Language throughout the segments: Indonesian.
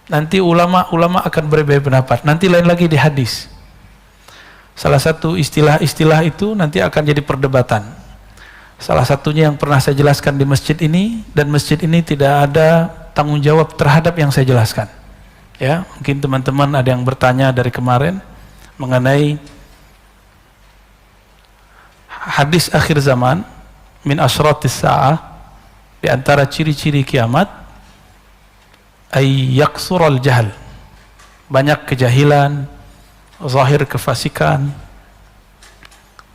Nanti ulama akan berbeda pendapat. Nanti lain lagi di hadis. Salah satu istilah-istilah itu nanti akan jadi perdebatan. Salah satunya yang pernah saya jelaskan di masjid ini, dan masjid ini tidak ada tanggung jawab terhadap yang saya jelaskan. Ya, mungkin teman-teman ada yang bertanya dari kemarin mengenai hadis akhir zaman, min asyratis sa'ah, di antara ciri-ciri kiamat, ay yaksural jahal, banyak kejahilan, zahir kefasikan,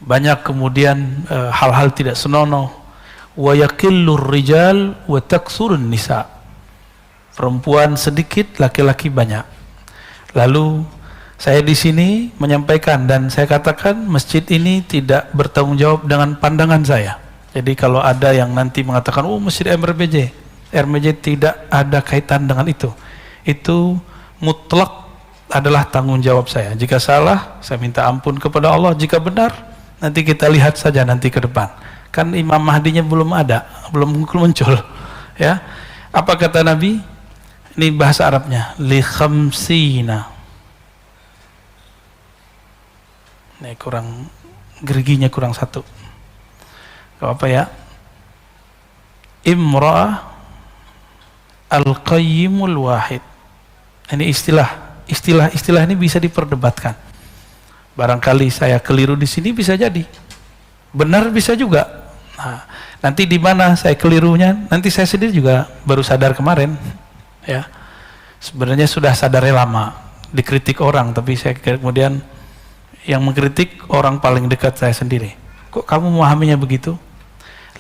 banyak kemudian hal-hal tidak senonoh, wa yaqillur rijal wa taksurun nisa, perempuan sedikit, laki-laki banyak. Lalu saya di sini menyampaikan dan saya katakan masjid ini tidak bertanggung jawab dengan pandangan saya. Jadi kalau ada yang nanti mengatakan, oh masjid RMJ tidak ada kaitan dengan itu. Itu mutlak adalah tanggung jawab saya. Jika salah, saya minta ampun kepada Allah. Jika benar, nanti kita lihat saja nanti ke depan. Kan Imam Mahdinya belum ada, belum muncul. Ya, apa kata Nabi? Ini bahasa Arabnya, li khamsina. Ini kurang, geriginya kurang satu. Gak apa ya? Imra'ah al-qayyimul wahid. Ini istilah ini bisa diperdebatkan. Barangkali saya keliru di sini, bisa jadi. Benar bisa juga. Nah, nanti di mana saya kelirunya, nanti saya sendiri juga baru sadar kemarin. Ya, sebenarnya sudah sadarnya lama, dikritik orang, tapi saya kemudian yang mengkritik orang paling dekat saya sendiri. Kok kamu memahaminya begitu?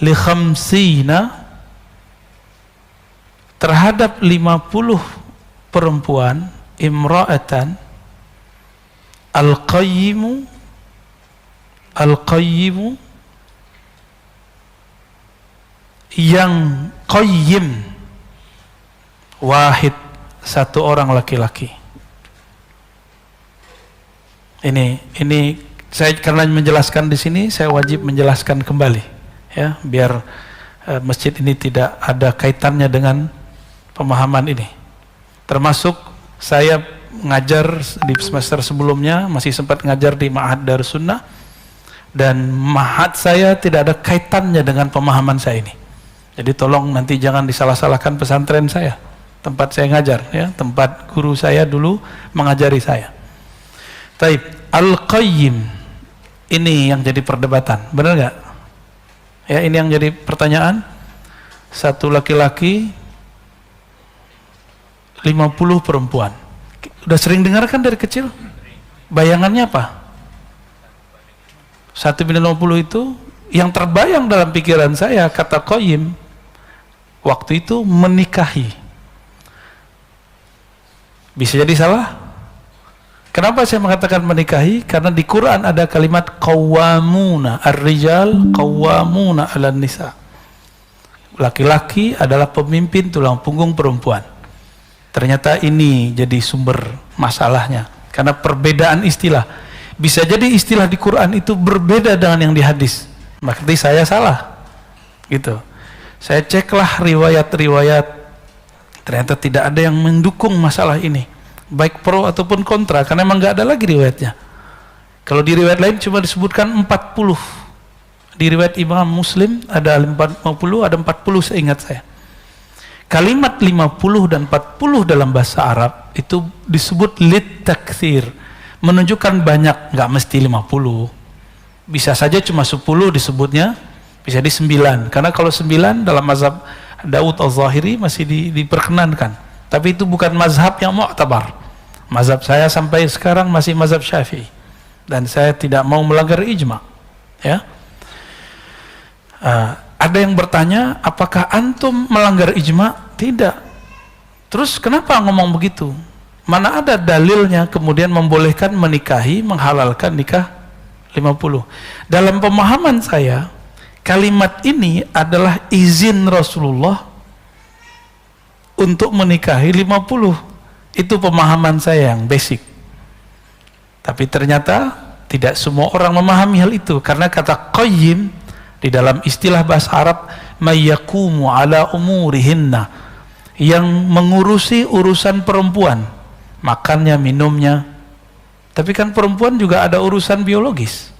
Li khamsina, terhadap 50 perempuan, imra'atan al-qayyimu yang qayyim, wahid, satu orang laki-laki. Ini saya karena menjelaskan di sini, saya wajib menjelaskan kembali, ya, biar masjid ini tidak ada kaitannya dengan pemahaman ini. Termasuk saya ngajar di semester sebelumnya, masih sempat ngajar di Ma'had Darus Sunnah, dan ma'had saya tidak ada kaitannya dengan pemahaman saya ini. Jadi tolong nanti jangan disalah-salahkan pesantren saya, tempat saya ngajar, ya, tempat guru saya dulu mengajari saya. Taib, al-qayyim, ini yang jadi perdebatan, benar nggak? Ya, ini yang jadi pertanyaan. Satu laki-laki, 50 perempuan. Udah sering dengarkan dari kecil? Bayangannya apa? 1/50 itu yang terbayang dalam pikiran saya, kata qayyim waktu itu menikahi. Bisa jadi salah. Kenapa saya mengatakan menikahi? Karena di Quran ada kalimat qawwamuna, ar-rijal qawwamuna 'alan nisa. Laki-laki adalah pemimpin tulang punggung perempuan. Ternyata ini jadi sumber masalahnya, karena perbedaan istilah. Bisa jadi istilah di Quran itu berbeda dengan yang di hadis. Berarti saya salah. Gitu. Saya ceklah riwayat-riwayat, ternyata tidak ada yang mendukung masalah ini, baik pro ataupun kontra, karena memang nggak ada lagi riwayatnya. Kalau di riwayat lain cuma disebutkan 40. Di riwayat Imam Muslim ada 50, ada 40 seingat saya. Kalimat 50 dan 40 dalam bahasa Arab itu disebut lit taktsir, menunjukkan banyak, nggak mesti 50. Bisa saja cuma 10 disebutnya, bisa di 9. Karena kalau 9 dalam mazhab Daud al-Zahiri masih diperkenankan. Tapi itu bukan mazhab yang mu'tabar. Mazhab saya sampai sekarang masih mazhab Syafi'i. Dan saya tidak mau melanggar ijma. Ya. Ada yang bertanya, apakah antum melanggar ijma? Tidak. Terus kenapa ngomong begitu? Mana ada dalilnya kemudian membolehkan menikahi, menghalalkan nikah 50? Dalam pemahaman saya, kalimat ini adalah izin Rasulullah untuk menikahi 50. Itu pemahaman saya yang basic. Tapi ternyata tidak semua orang memahami hal itu, karena kata qayyim di dalam istilah bahasa Arab, mayyaqumu ala umurihinna, yang mengurusi urusan perempuan, makannya, minumnya. Tapi kan perempuan juga ada urusan biologis.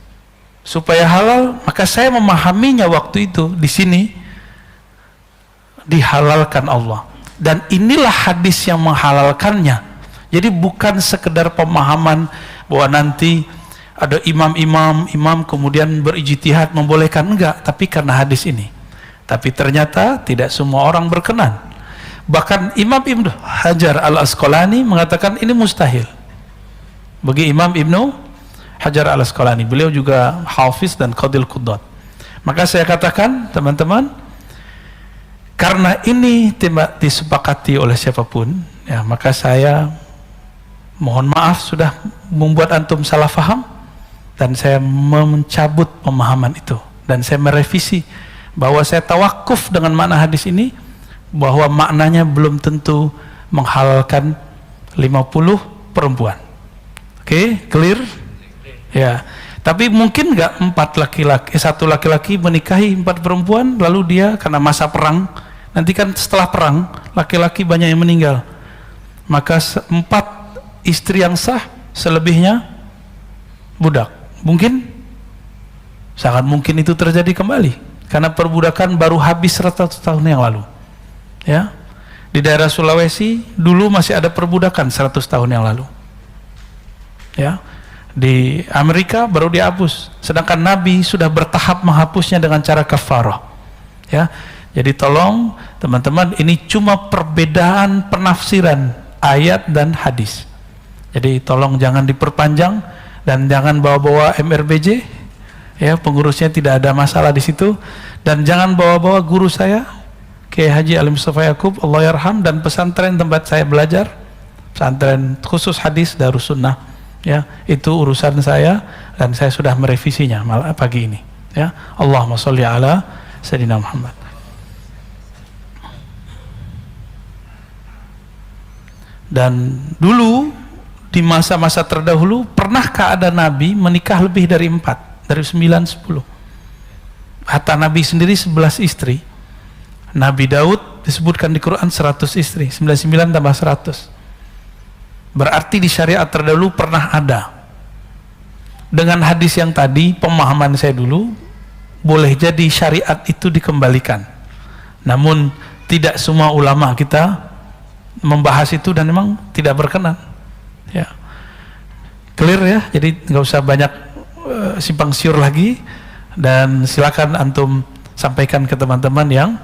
Supaya halal, maka saya memahaminya waktu itu di sini dihalalkan Allah. Dan inilah hadis yang menghalalkannya. Jadi bukan sekedar pemahaman bahwa nanti ada imam kemudian berijtihad membolehkan, enggak, tapi karena hadis ini. Tapi ternyata tidak semua orang berkenan. Bahkan Imam Ibnu Hajar Al-Asqalani mengatakan ini mustahil. Bagi Imam Ibnu Hajar Al-Asqalani, beliau juga hafiz dan qadil qudat. Maka saya katakan, teman-teman, karena ini tidak disepakati oleh siapapun, ya, maka saya mohon maaf sudah membuat antum salah faham, dan saya mencabut pemahaman itu, dan saya merevisi bahwa saya tawakuf dengan makna hadis ini, bahwa maknanya belum tentu menghalalkan 50 perempuan. Oke, clear? Ya, tapi mungkin nggak satu laki-laki menikahi 4 perempuan, lalu dia karena masa perang, nanti kan setelah perang laki-laki banyak yang meninggal, maka 4 istri yang sah, selebihnya budak. Mungkin? Sangat mungkin itu terjadi kembali, karena perbudakan baru habis 100 tahun yang lalu. Ya, di daerah Sulawesi dulu masih ada perbudakan 100 tahun yang lalu. Ya, di Amerika baru dihapus, sedangkan Nabi sudah bertahap menghapusnya dengan cara kafarah. Ya, jadi tolong teman-teman, ini cuma perbedaan penafsiran ayat dan hadis. Jadi tolong jangan diperpanjang dan jangan bawa-bawa MRBJ. Ya, pengurusnya tidak ada masalah di situ, dan jangan bawa-bawa guru saya Kiai Haji Ali Mustafa Yaqub Allah yarham, dan pesantren tempat saya belajar, pesantren khusus hadis Darus Sunnah. Ya, itu urusan saya dan saya sudah merevisinya malah pagi ini. Ya, Allahumma sholli ala Sayyidina Muhammad. Dan dulu di masa-masa terdahulu, pernahkah ada Nabi menikah lebih dari 4, dari 9-10? Hatta Nabi sendiri 11 istri. Nabi Daud disebutkan di Quran 100 istri, 99 tambah 100. Berarti di syariat terdahulu pernah ada. Dengan hadis yang tadi, pemahaman saya dulu, boleh jadi syariat itu dikembalikan. Namun tidak semua ulama kita membahas itu dan memang tidak berkenan. Ya, clear ya. Jadi nggak usah banyak simpang siur lagi, dan silakan antum sampaikan ke teman-teman yang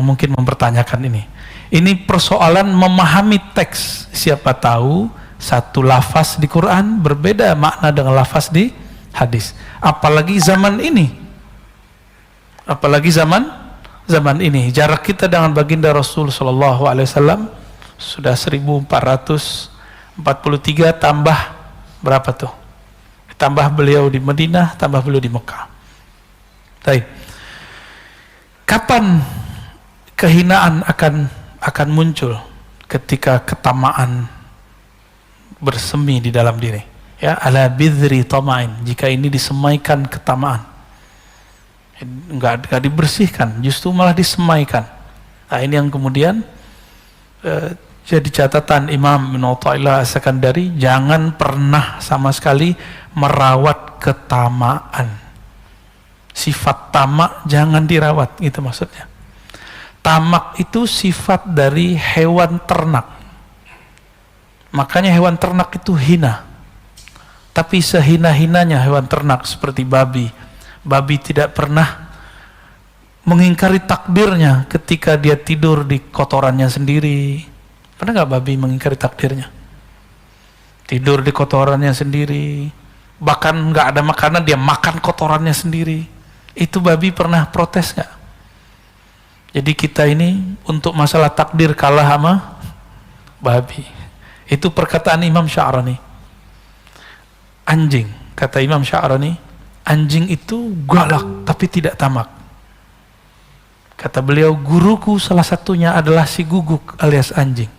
mungkin mempertanyakan ini. Ini persoalan memahami teks. Siapa tahu satu lafaz di Quran berbeda makna dengan lafaz di hadis. Apalagi zaman ini. Apalagi zaman ini. Jarak kita dengan baginda Rasul sallallahu alaihi wasallam sudah 1443 tambah berapa tuh? Tambah beliau di Madinah, tambah beliau di Mekah. Baik. Kapan kehinaan akan muncul? Ketika ketamaan bersemi di dalam diri. Ya, ala bidri tama'in, jika ini disemaikan ketamaan, enggak dibersihkan, justru malah disemaikan. Nah, ini yang kemudian jadi catatan Imam Ibnu Athaillah As-Sakandari, jangan pernah sama sekali merawat ketamaan. Sifat tamak jangan dirawat, gitu maksudnya. Tamak itu sifat dari hewan ternak. Makanya hewan ternak itu hina. Tapi sehina-hinanya hewan ternak seperti babi. Babi tidak pernah mengingkari takdirnya ketika dia tidur di kotorannya sendiri. Pernah nggak babi mengingkari takdirnya? Tidur di kotorannya sendiri. Bahkan nggak ada makanan, dia makan kotorannya sendiri. Itu babi pernah protes nggak? Jadi kita ini untuk masalah takdir kalah sama babi. Itu perkataan Imam Sya'rani. Anjing, kata Imam Sya'rani, anjing itu galak tapi tidak tamak. Kata beliau, guruku salah satunya adalah si guguk alias anjing.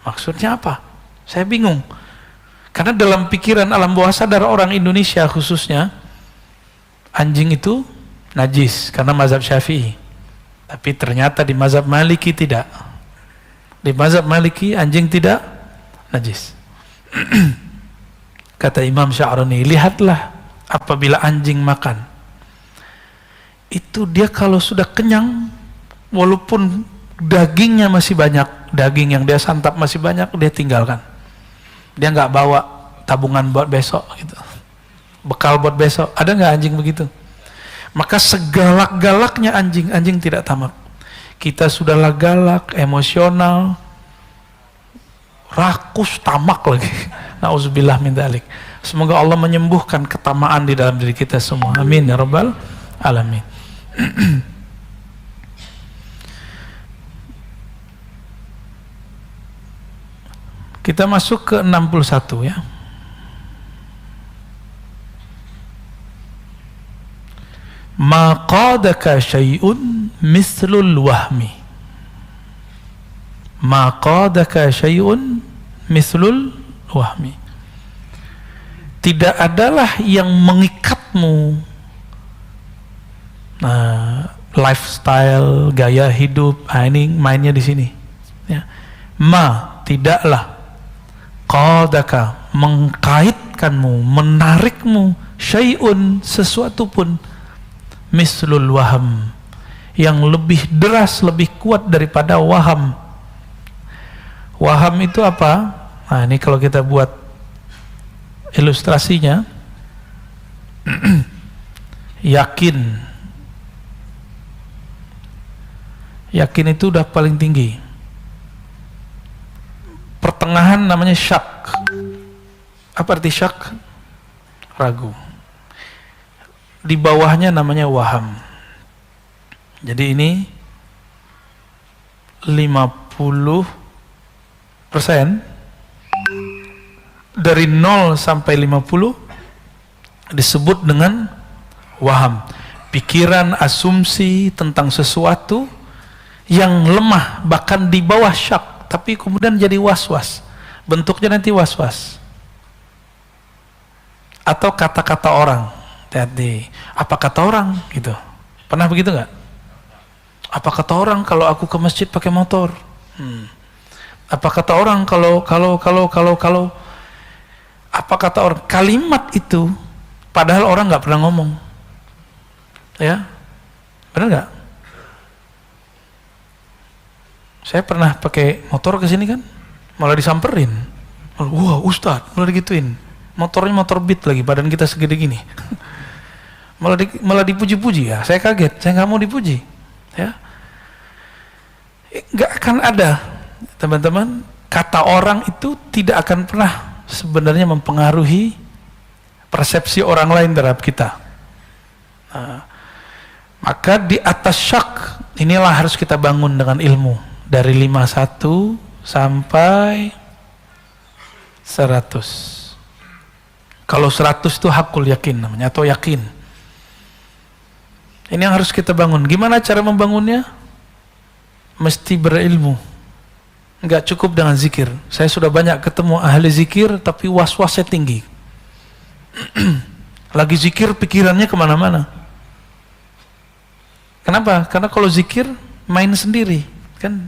Maksudnya apa? Saya bingung. Karena dalam pikiran alam bawah sadar orang Indonesia khususnya, anjing itu najis karena mazhab Syafi'i. Tapi ternyata di mazhab Maliki tidak. Di mazhab Maliki anjing tidak najis. Kata Imam Sya'rani, lihatlah apabila anjing makan, itu dia kalau sudah kenyang, walaupun dagingnya masih banyak, daging yang dia santap masih banyak, dia tinggalkan. Dia nggak bawa tabungan buat besok gitu, bekal buat besok. Ada nggak anjing begitu? Maka segalak-galaknya anjing, anjing tidak tamak. Kita sudahlah galak, emosional, rakus, tamak lagi. Nauzubillah min dzalik. Semoga Allah menyembuhkan ketamaan di dalam diri kita semua. Amin ya rabbal alamin. Kita masuk ke 61 ya. Ma qadaka syai'un mislul wahmi. Ma qadaka syai'un mislul wahmi. Tidak adalah yang mengikatmu, lifestyle, gaya hidup. Ini mainnya di sini. Ya. Tidaklah qadaka, mengkaitkanmu, menarikmu, syai'un, sesuatu pun, mislul waham, yang lebih deras, lebih kuat daripada waham. Waham itu apa? Nah, ini kalau kita buat ilustrasinya, yakin itu udah paling tinggi. Pertengahan namanya syak. Apa arti syak? Ragu. Di bawahnya namanya waham. Jadi ini 50%. Dari 0 sampai 50 disebut dengan waham. Pikiran, asumsi tentang sesuatu yang lemah, bahkan di bawah syak, tapi kemudian jadi was-was. Bentuknya nanti was-was. Atau kata-kata orang. Hati-hati. Apa kata orang gitu? Pernah begitu nggak? Apa kata orang kalau aku ke masjid pakai motor? Apa kata orang kalau apa kata orang? Kalimat itu padahal orang nggak pernah ngomong. Ya, benar nggak? Saya pernah pakai motor ke sini kan, malah disamperin. Wah, Ustadz, malah digituin. Motornya motor Beat lagi, badan kita segede gini. malah dipuji-puji ya. Saya kaget, saya nggak mau dipuji. Ya, nggak akan ada, teman-teman. Kata orang itu tidak akan pernah sebenarnya mempengaruhi persepsi orang lain terhadap kita. Maka di atas syak inilah harus kita bangun dengan ilmu dari 51 sampai 100. Kalau 100 itu hakul yakin namanya, atau yakin. Ini yang harus kita bangun. Gimana cara membangunnya? Mesti berilmu. Enggak cukup dengan zikir. Saya sudah banyak ketemu ahli zikir tapi was-wasnya tinggi. Lagi zikir pikirannya kemana-mana. Kenapa? Karena kalau zikir main sendiri, kan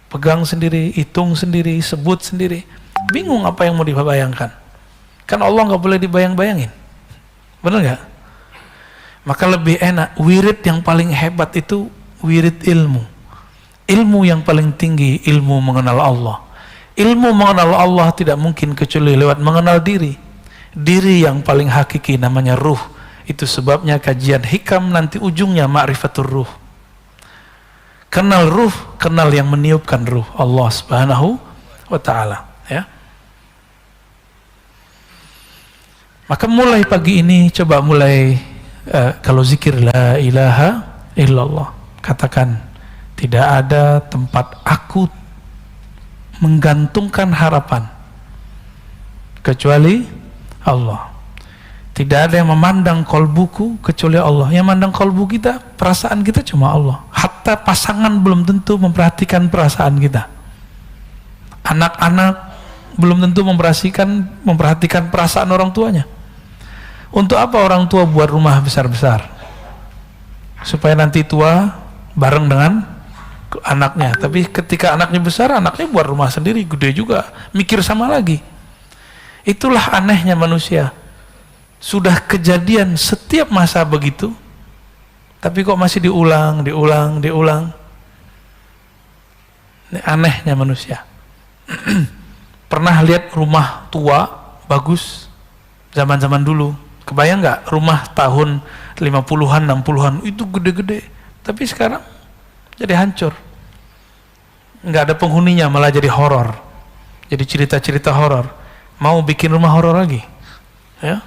pegang sendiri, hitung sendiri, sebut sendiri. Bingung apa yang mau dibayangkan. Kan Allah nggak boleh dibayang-bayangin. Benar nggak? Maka lebih enak, wirid yang paling hebat itu wirid ilmu. Ilmu yang paling tinggi, ilmu mengenal Allah. Ilmu mengenal Allah tidak mungkin kecuali lewat mengenal diri. Diri yang paling hakiki namanya ruh. Itu sebabnya kajian hikam nanti ujungnya ma'rifatur ruh. Kenal ruh, kenal yang meniupkan ruh, Allah Subhanahu wa ta'ala. Ya. Maka mulai pagi ini, coba mulai kalau zikir la ilaha illallah, katakan, tidak ada tempat aku menggantungkan harapan kecuali Allah. Tidak ada yang memandang kolbuku kecuali Allah. Yang memandang kolbu kita, perasaan kita cuma Allah. Hatta pasangan belum tentu memperhatikan perasaan kita. Anak-anak belum tentu memperhatikan perasaan orang tuanya. Untuk apa orang tua buat rumah besar-besar? Supaya nanti tua bareng dengan anaknya. Tapi ketika anaknya besar, anaknya buat rumah sendiri, gede juga, mikir sama lagi. Itulah anehnya manusia. Sudah kejadian setiap masa begitu, tapi kok masih diulang. Ini anehnya manusia. Pernah lihat rumah tua bagus zaman-zaman dulu? Kebayang nggak rumah tahun 50-an, 60-an itu gede-gede, tapi sekarang jadi hancur. Nggak ada penghuninya, malah jadi horor. Jadi cerita-cerita horor. Mau bikin rumah horor lagi, ya?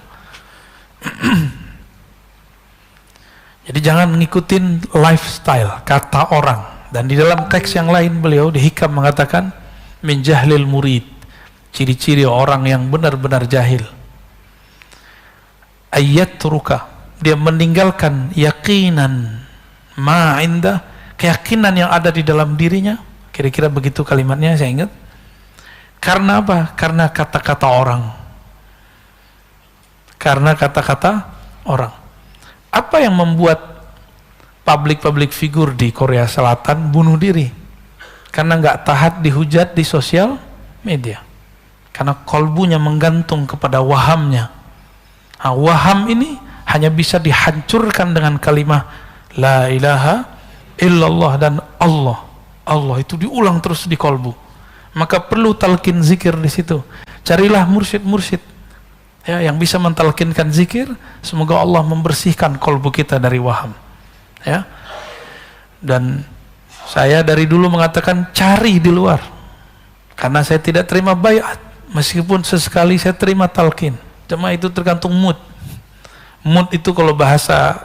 Jadi jangan ngikutin lifestyle kata orang. Dan di dalam teks yang lain beliau di Hikam mengatakan min jahlil murid, ciri-ciri orang yang benar-benar jahil, ayat ruka, dia meninggalkan yakinan ma inda, keyakinan yang ada di dalam dirinya. Kira-kira begitu kalimatnya, saya ingat. Karena apa? Karena kata-kata orang. Karena kata-kata orang. Apa yang membuat public figure di Korea Selatan bunuh diri? Karena nggak taat dihujat di sosial media. Karena kolbunya menggantung kepada wahamnya. Nah, waham ini hanya bisa dihancurkan dengan kalimat la ilaha illallah dan Allah. Allah itu diulang terus di kolbu. Maka perlu talqin zikir di situ. Carilah mursyid-mursyid ya, yang bisa mentalkinkan zikir. Semoga Allah membersihkan kolbu kita dari waham. Ya. Dan saya dari dulu mengatakan cari di luar. Karena saya tidak terima baiat. Meskipun sesekali saya terima talqin. Cuma itu tergantung mood. Mood itu kalau bahasa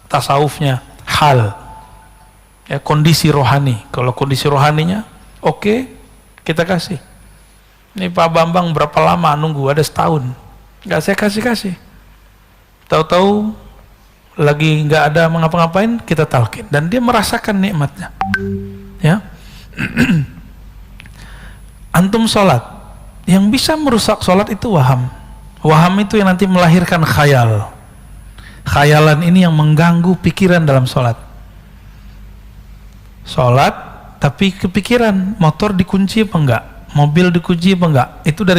tasawufnya hal, ya, kondisi rohani. Kalau kondisi rohaninya oke, kita kasih. Ini Pak Bambang berapa lama nunggu? Ada setahun, nggak saya kasih. Tahu-tahu lagi nggak ada mengapa-ngapain, kita talqin dan dia merasakan nikmatnya. Ya, antum sholat, yang bisa merusak sholat itu waham. Waham itu yang nanti melahirkan khayal. Khayalan ini yang mengganggu pikiran dalam sholat. Sholat tapi kepikiran motor dikunci apa enggak, mobil dikunci apa enggak, itu dari